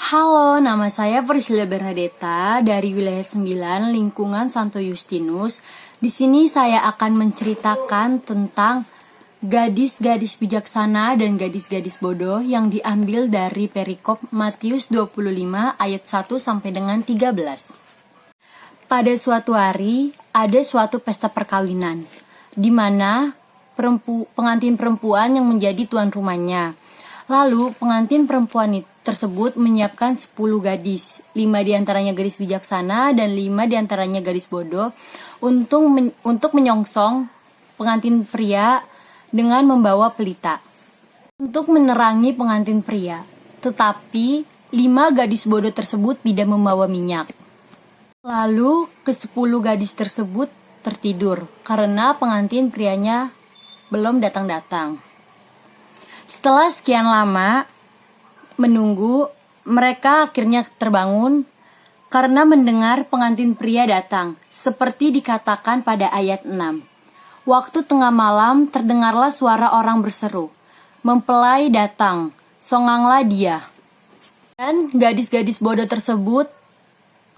Halo, nama saya Priscilla Bernadetta dari wilayah 9, lingkungan Santo Justinus. Di sini saya akan menceritakan tentang gadis-gadis bijaksana dan gadis-gadis bodoh yang diambil dari perikop Matius 25 ayat 1 sampai dengan 13. Pada suatu hari, ada suatu pesta perkawinan, di mana pengantin perempuan yang menjadi tuan rumahnya. Lalu pengantin perempuan tersebut menyiapkan 10 gadis, 5 diantaranya gadis bijaksana dan 5 diantaranya gadis bodoh untuk menyongsong pengantin pria dengan membawa pelita untuk menerangi pengantin pria. Tetapi 5 gadis bodoh tersebut tidak membawa minyak. Lalu ke-10 gadis tersebut tertidur karena pengantin prianya belum datang-datang. Setelah sekian lama menunggu, mereka akhirnya terbangun karena mendengar pengantin pria datang, seperti dikatakan pada ayat 6. Waktu tengah malam terdengarlah suara orang berseru, "Mempelai datang, songanglah dia." Dan gadis-gadis bodoh tersebut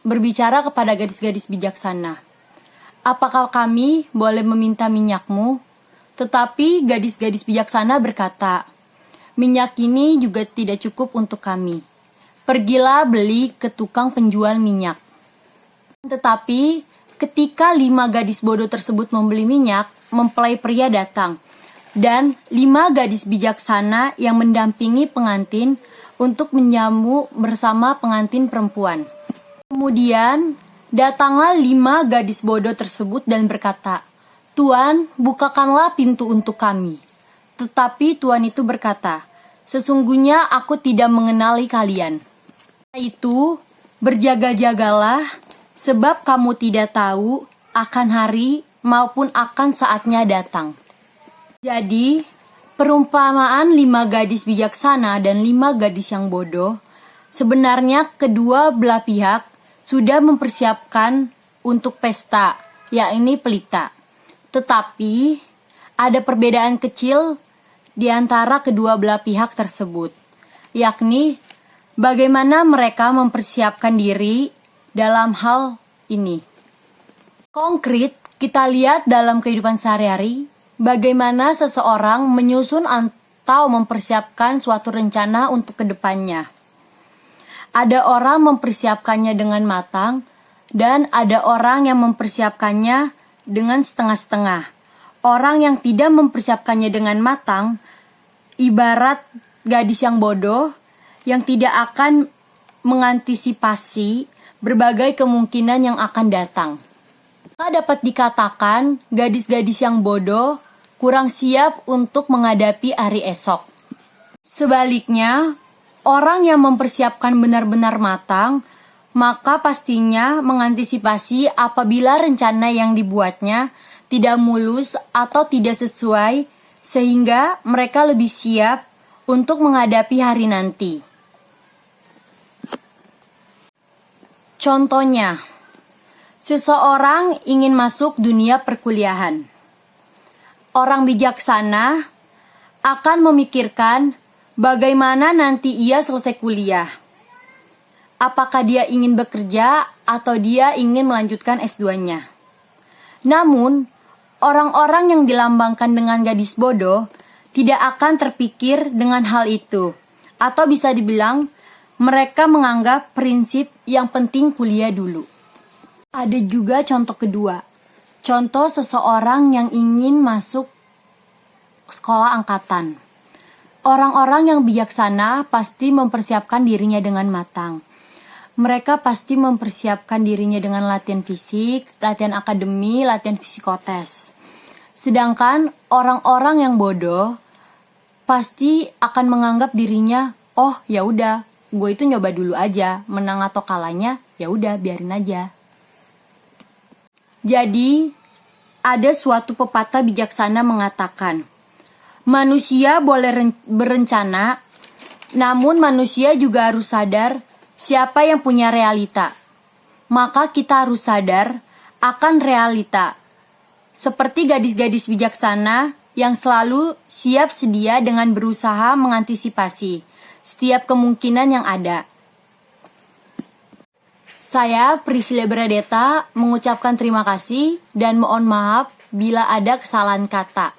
berbicara kepada gadis-gadis bijaksana, "Apakah kami boleh meminta minyakmu?" Tetapi gadis-gadis bijaksana berkata, "Minyak ini juga tidak cukup untuk kami. Pergilah beli ke tukang penjual minyak." Tetapi ketika 5 gadis bodoh tersebut membeli minyak, mempelai pria datang, dan 5 gadis bijaksana yang mendampingi pengantin untuk menjamu bersama pengantin perempuan. Kemudian datanglah 5 gadis bodoh tersebut dan berkata, "Tuan, bukakanlah pintu untuk kami." Tetapi Tuan itu berkata, "Sesungguhnya aku tidak mengenali kalian. Itu berjaga-jagalah, sebab kamu tidak tahu akan hari maupun akan saatnya datang." Jadi, perumpamaan 5 gadis bijaksana dan 5 gadis yang bodoh, sebenarnya kedua belah pihak sudah mempersiapkan untuk pesta, yakni pelita. Tetapi, ada perbedaan kecil di antara kedua belah pihak tersebut, yakni bagaimana mereka mempersiapkan diri dalam hal ini. Konkret, kita lihat dalam kehidupan sehari-hari, bagaimana seseorang menyusun atau mempersiapkan suatu rencana untuk kedepannya. Ada orang mempersiapkannya dengan matang, dan ada orang yang mempersiapkannya dengan setengah-setengah. Orang yang tidak mempersiapkannya dengan matang, ibarat gadis yang bodoh yang tidak akan mengantisipasi berbagai kemungkinan yang akan datang. Maka dapat dikatakan gadis-gadis yang bodoh kurang siap untuk menghadapi hari esok. Sebaliknya, orang yang mempersiapkan benar-benar matang, maka pastinya mengantisipasi apabila rencana yang dibuatnya tidak mulus atau tidak sesuai, sehingga mereka lebih siap untuk menghadapi hari nanti. Contohnya, seseorang ingin masuk dunia perkuliahan. Orang bijaksana akan memikirkan bagaimana nanti ia selesai kuliah. Apakah dia ingin bekerja atau dia ingin melanjutkan S2-nya. Namun, orang-orang yang dilambangkan dengan gadis bodoh tidak akan terpikir dengan hal itu, atau bisa dibilang mereka menganggap prinsip yang penting kuliah dulu. Ada juga contoh kedua, contoh seseorang yang ingin masuk sekolah angkatan. Orang-orang yang bijaksana pasti mempersiapkan dirinya dengan matang. Mereka pasti mempersiapkan dirinya dengan latihan fisik, latihan akademi, latihan psikotes. Sedangkan orang-orang yang bodoh pasti akan menganggap dirinya, "Oh, ya udah, gue itu nyoba dulu aja, menang atau kalahnya ya udah biarin aja." Jadi, ada suatu pepatah bijaksana mengatakan, manusia boleh berencana, namun manusia juga harus sadar siapa yang punya realita. Maka kita harus sadar akan realita. Seperti gadis-gadis bijaksana yang selalu siap sedia dengan berusaha mengantisipasi setiap kemungkinan yang ada. Saya Priscilla Bernadetta mengucapkan terima kasih dan mohon maaf bila ada kesalahan kata.